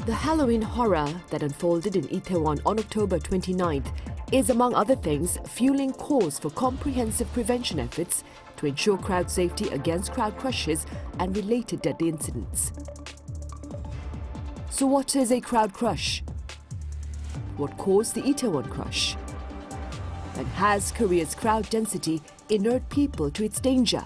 The Halloween horror that unfolded in Itaewon on October 29th is, among other things, fueling calls for comprehensive prevention efforts to ensure crowd safety against crowd crushes and related deadly incidents. So what is a crowd crush? What caused the Itaewon crush? And has Korea's crowd density inured people to its danger?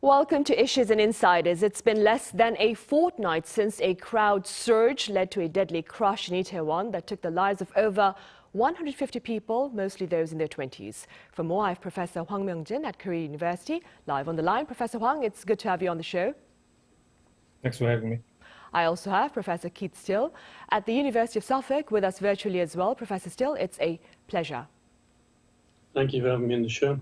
Welcome to Issues and Insiders. It's been less than a fortnight since a crowd surge led to a deadly crush in Itaewon that took the lives of over 150 people, mostly those in their 20s. For more, I have Professor Hwang Myung Jin at Korea University live on the line. Professor Hwang, it's good to have you on the show. Thanks for having me. I also have Professor Keith Still at the University of Suffolk with us virtually as well. Professor Still, it's a pleasure. Thank you for having me on the show.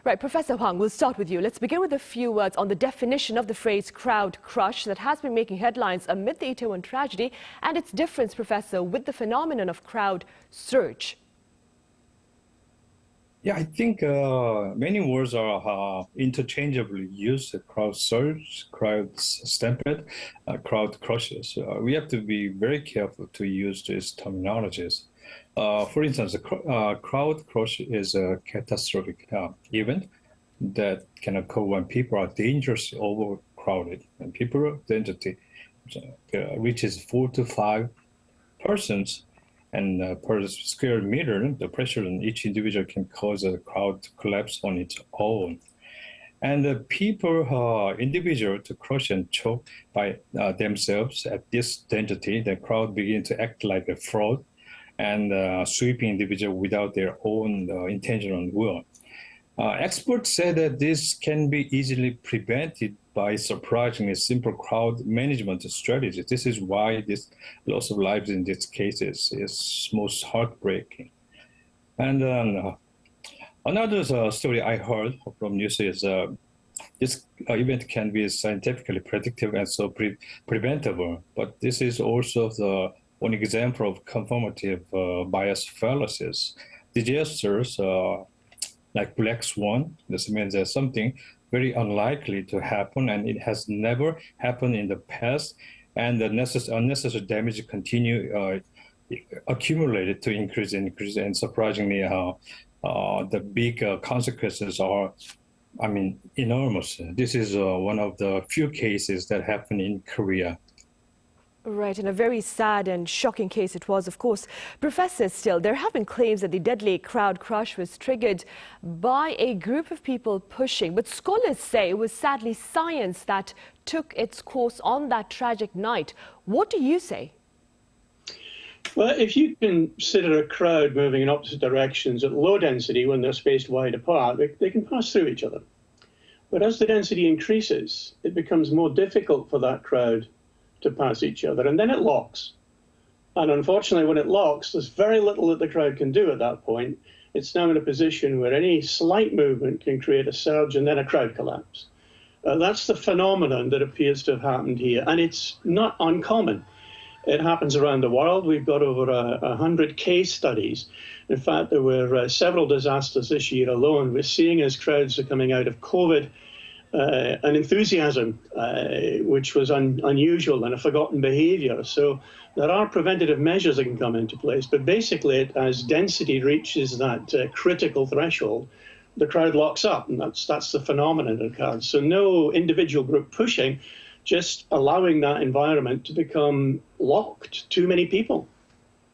Right, Professor Hwang, we'll start with you. Let's begin with a few words on the definition of the phrase crowd crush that has been making headlines amid the Itaewon tragedy and its difference, Professor, with the phenomenon of crowd surge. Yeah, I think many words are interchangeably used: crowd surge, crowd stampede, crowd crushes. We have to be very careful to use these terminologies. For instance, a crowd crush is a catastrophic event that can occur when people are dangerously overcrowded and people density reaches 4 to 5 persons. And per square meter, the pressure on each individual can cause a crowd to collapse on its own. And the people, individual to crush and choke by themselves at this density, the crowd begin to act like a fraud and sweeping individual without their own intentional will. Experts say that this can be easily prevented by surprisingly simple crowd management strategies. This is why this loss of lives in these cases is most heartbreaking. And another story I heard from news is this event can be scientifically predictive and so preventable, but this is also one example of confirmative bias fallacies. Disasters like Black Swan, this means there's something very unlikely to happen and it has never happened in the past, and the unnecessary damage continue accumulated to increase, and surprisingly the big consequences are, enormous. This is one of the few cases that happen in Korea. Right, and a very sad and shocking case it was, of course. Professor Still, there have been claims that the deadly crowd crush was triggered by a group of people pushing, but scholars say it was sadly science that took its course on that tragic night. What do you say? Well, if you consider a crowd moving in opposite directions at low density when they're spaced wide apart, they can pass through each other. But as the density increases, it becomes more difficult for that crowd to pass each other, and then it locks. And unfortunately, when it locks, there's very little that the crowd can do at that point. It's now in a position where any slight movement can create a surge and then a crowd collapse. That's the phenomenon that appears to have happened here, and it's not uncommon. It happens around the world. We've got over 100 case studies. In fact, there were several disasters this year alone. We're seeing, as crowds are coming out of COVID, an enthusiasm which was unusual and a forgotten behavior. So there are preventative measures that can come into place, but basically as density reaches that critical threshold, the crowd locks up, and that's the phenomenon that occurs. So no individual group pushing, just allowing that environment to become locked, too many people.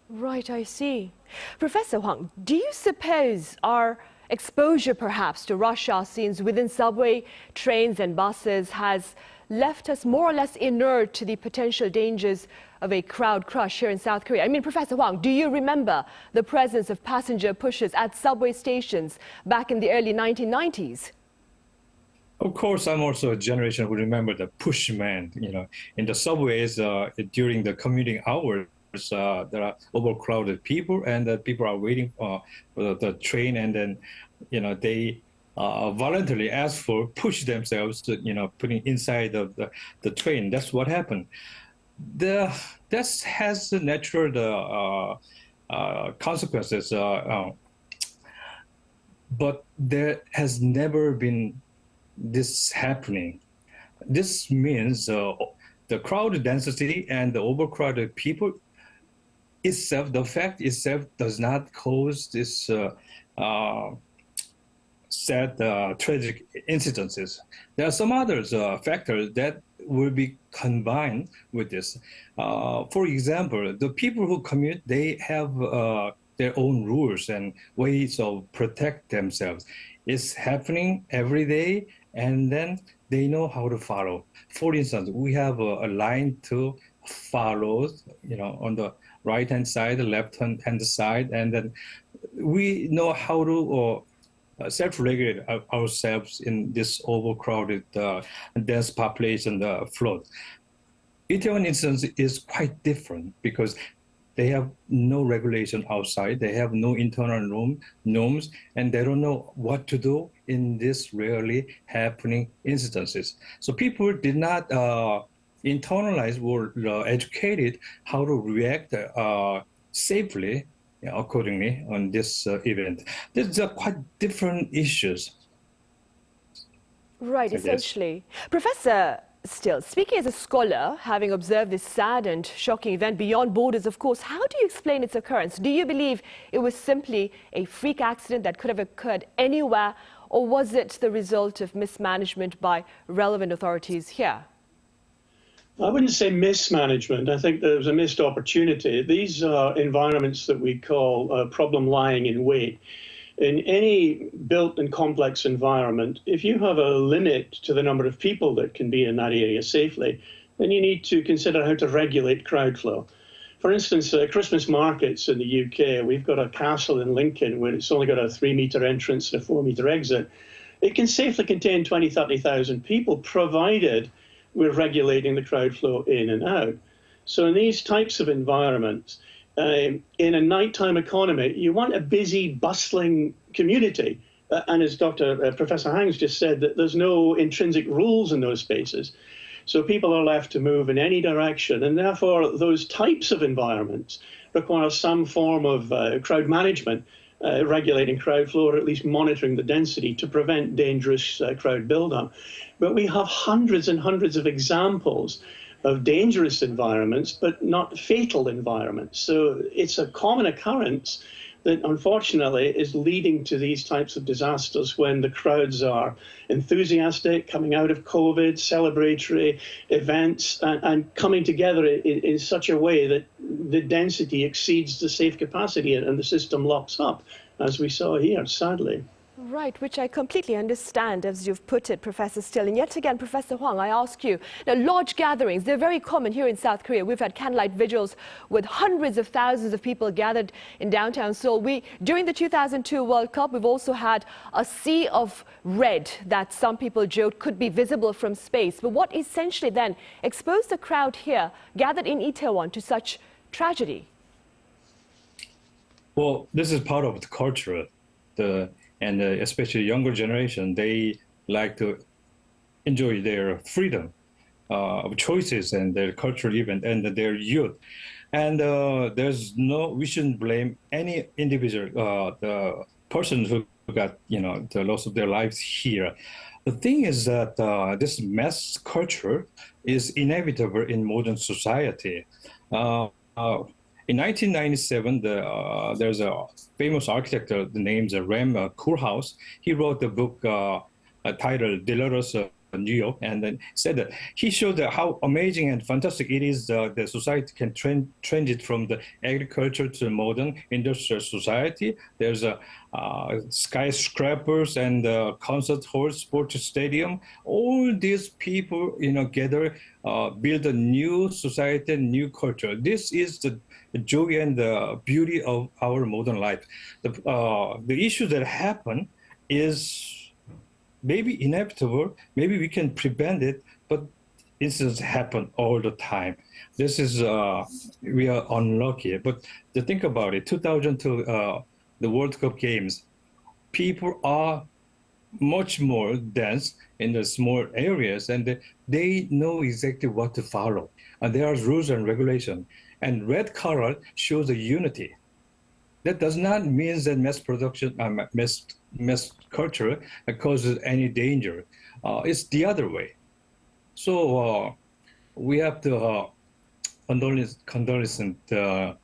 Right, I see. Professor Hwang, do you suppose our exposure perhaps to rush hour scenes within subway, trains and buses has left us more or less inert to the potential dangers of a crowd crush here in South Korea? I mean, Professor Hwang, do you remember the presence of passenger pushes at subway stations back in the early 1990s? Of course, I'm also a generation who remember the push man, in the subways during the commuting hours. There are overcrowded people, and people are waiting for the train, and then they voluntarily ask for push themselves to putting inside of the train. That's what happened. This has natural consequences, but there has never been this happening. This means the crowd density and the overcrowded people itself, the fact itself does not cause this sad tragic incidences. There are some other factors that will be combined with this. For example, the people who commute, they have their own rules and ways of protect themselves. It's happening every day, and then they know how to follow. For instance, we have a line to follow, on the right-hand side, the left-hand side, and then we know how to self-regulate ourselves in this overcrowded, dense population flood. Itaewon instance is quite different because they have no regulation outside, they have no internal norms, and they don't know what to do in this rarely happening incidences. So people did not internalize or educated how to react safely, accordingly on this event. These are quite different issues. Right, essentially. Professor, still, speaking as a scholar, having observed this sad and shocking event beyond borders, of course, how do you explain its occurrence? Do you believe it was simply a freak accident that could have occurred anywhere, or was it the result of mismanagement by relevant authorities here? I wouldn't say mismanagement. I think there was a missed opportunity. These are environments that we call problem lying in wait. In any built and complex environment, if you have a limit to the number of people that can be in that area safely, then you need to consider how to regulate crowd flow. For instance, Christmas markets in the UK, we've got a castle in Lincoln where it's only got a 3-metre entrance and a 4-metre exit. It can safely contain 20,000, 30,000 people, provided we're regulating the crowd flow in and out. So in these types of environments, in a nighttime economy, you want a busy, bustling community. And as Professor Hwang's just said, that there's no intrinsic rules in those spaces. So people are left to move in any direction. And therefore, those types of environments require some form of crowd management, regulating crowd flow, or at least monitoring the density to prevent dangerous crowd buildup. But we have hundreds and hundreds of examples of dangerous environments, but not fatal environments. So it's a common occurrence that unfortunately is leading to these types of disasters when the crowds are enthusiastic, coming out of COVID, celebratory events, and coming together in such a way that the density exceeds the safe capacity and the system locks up, as we saw here, sadly. Right, which I completely understand, as you've put it, Professor Still. And yet again, Professor Hwang, I ask you, now, large gatherings, they're very common here in South Korea. We've had candlelight vigils with hundreds of thousands of people gathered in downtown Seoul. During the 2002 World Cup, we've also had a sea of red that some people joked could be visible from space. But what essentially then exposed the crowd here, gathered in Itaewon, to such tragedy? Well, this is part of the culture. And especially younger generation, they like to enjoy their freedom of choices and their cultural event and their youth. And we shouldn't blame any individual, the person who got, the loss of their lives here. The thing is that this mass culture is inevitable in modern society. In 1997, there's a famous architect named Rem Koolhaas. He wrote the book titled Delores New York, and then said that he showed how amazing and fantastic it is the society can transit from the agriculture to the modern industrial society. There's skyscrapers and concert halls, sports stadium. All these people, gather, build a new society, new culture. This is the joy and the beauty of our modern life. The issue that happen is maybe inevitable, maybe we can prevent it, but incidents happen all the time. This is, we are unlucky. But to think about it, 2002, the World Cup games, people are much more dense in the small areas, and they know exactly what to follow. And there are rules and regulations. And red color shows the unity. That does not mean that mass production, mass culture causes any danger. It's the other way. So we have to condolence the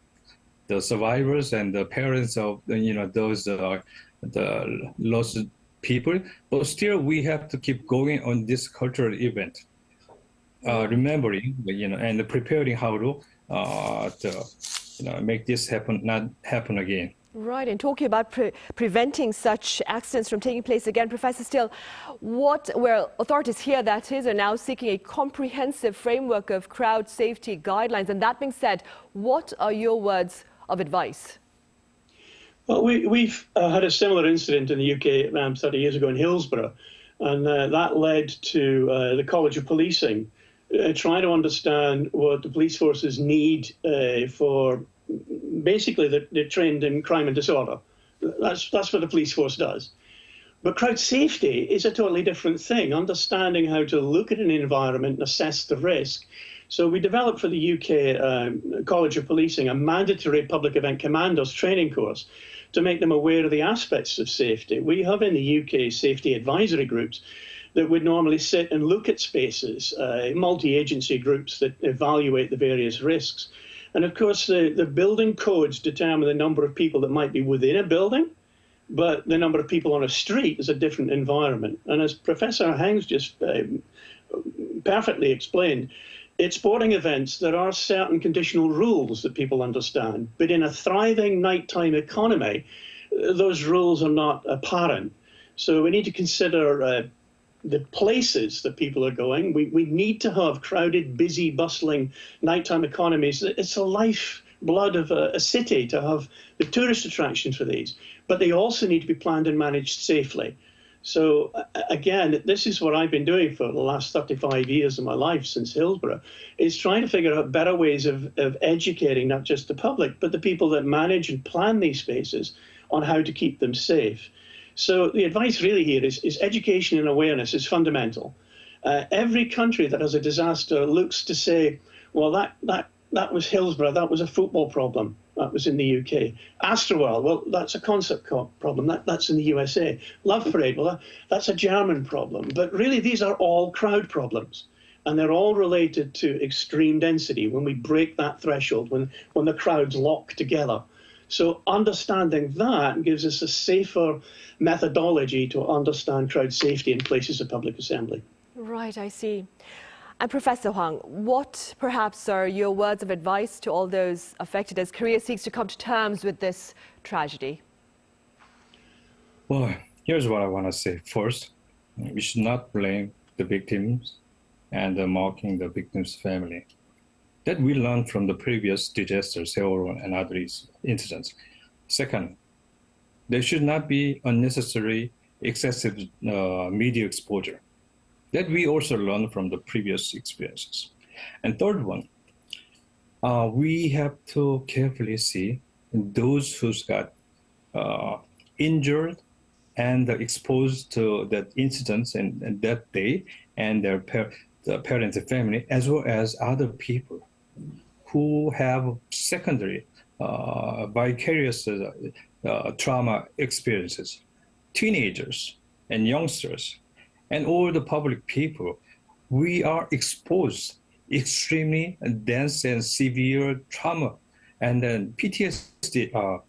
survivors and the parents of those the lost people. But still, we have to keep going on this cultural event, remembering and preparing how to make this not happen again. Right, and talking about preventing such accidents from taking place again, Professor Still, authorities here, that is, are now seeking a comprehensive framework of crowd safety guidelines. And that being said, what are your words of advice? Well, we've had a similar incident in the UK around 30 years ago in Hillsborough, and that led to the College of Policing trying to understand what the police forces need for basically they're trained in crime and disorder. That's what the police force does. But crowd safety is a totally different thing, understanding how to look at an environment and assess the risk. So we developed for the UK College of Policing a mandatory public event commanders training course to make them aware of the aspects of safety. We have in the UK safety advisory groups that would normally sit and look at spaces, multi-agency groups that evaluate the various risks. And of course, the building codes determine the number of people that might be within a building, but the number of people on a street is a different environment. And as Professor Hwang's just perfectly explained, at sporting events, there are certain conditional rules that people understand. But in a thriving nighttime economy, those rules are not apparent. So we need to consider the places that people are going. We need to have crowded, busy, bustling nighttime economies. It's a lifeblood of a city to have the tourist attractions for these. But they also need to be planned and managed safely. So again, this is what I've been doing for the last 35 years of my life since Hillsborough, is trying to figure out better ways of educating not just the public, but the people that manage and plan these spaces on how to keep them safe. So the advice really here is education and awareness is fundamental. Every country that has a disaster looks to say, well, that was Hillsborough, that was a football problem. That was in the UK. Astroworld, well, that's a concert problem. That's in the USA. Love Parade, well, that's a German problem. But really, these are all crowd problems. And they're all related to extreme density, when we break that threshold, when the crowds lock together. So understanding that gives us a safer methodology to understand crowd safety in places of public assembly. Right, I see. And Professor Hwang, what perhaps are your words of advice to all those affected as Korea seeks to come to terms with this tragedy? Well, here's what I want to say. First, we should not blame the victims and mocking the victims' family. That we learned from the previous disasters, Itaewon and other incidents. Second, there should not be unnecessary, excessive media exposure. That we also learned from the previous experiences. And third one, we have to carefully see those who's got injured and exposed to that incidents and that day, and the parents and family, as well as other people who have secondary vicarious trauma experiences, teenagers and youngsters, and all the public people. We are exposed extremely dense and severe trauma, and then PTSD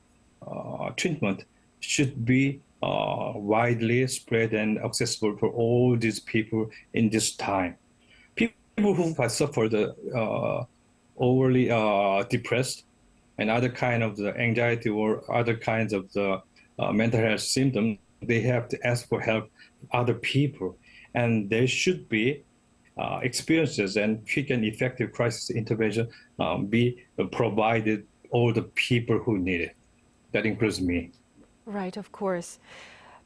treatment should be widely spread and accessible for all these people in this time. People who have suffered overly depressed and other kind of the anxiety or other kinds of the mental health symptoms, they have to ask for help from other people. And there should be experiences and quick and effective crisis intervention be provided all the people who need it. That includes me. Right, of course.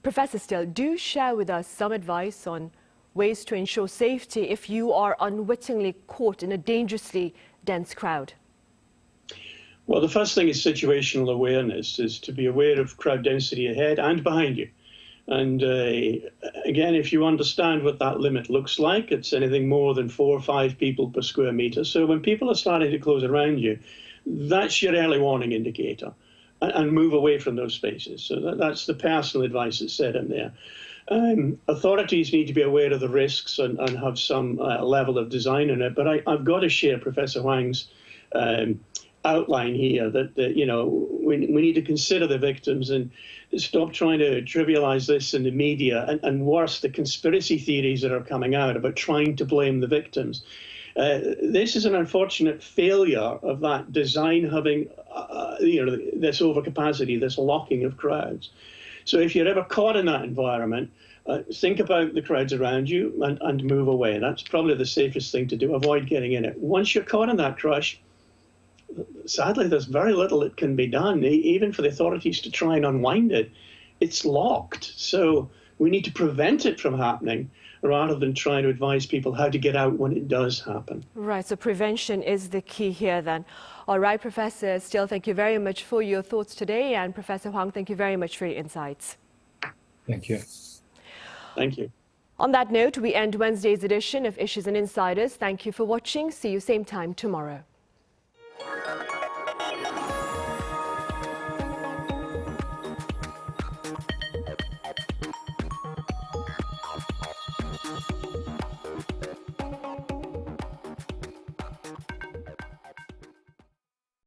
Professor Still, do share with us some advice on ways to ensure safety if you are unwittingly caught in a dangerously dense crowd. Well, the first thing is situational awareness, is to be aware of crowd density ahead and behind you. And again, if you understand what that limit looks like, it's anything more than 4 or 5 people per square meter. So when people are starting to close around you, that's your early warning indicator. and move away from those spaces. So that's the personal advice that's said in there. Authorities need to be aware of the risks and have some level of design in it. But I've got to share Professor Hwang's outline here that we need to consider the victims and stop trying to trivialize this in the media and worse, the conspiracy theories that are coming out about trying to blame the victims. This is an unfortunate failure of that design having, this overcapacity, this locking of crowds. So if you're ever caught in that environment, think about the crowds around you and move away. That's probably the safest thing to do. Avoid getting in it. Once you're caught in that crush, sadly, there's very little that can be done, even for the authorities to try and unwind it. It's locked. So we need to prevent it from happening rather than trying to advise people how to get out when it does happen. Right, so prevention is the key here then. All right, Professor Steele, thank you very much for your thoughts today. And Professor Hwang, thank you very much for your insights. Thank you. Thank you. On that note, we end Wednesday's edition of Issues and Insiders. Thank you for watching. See you same time tomorrow.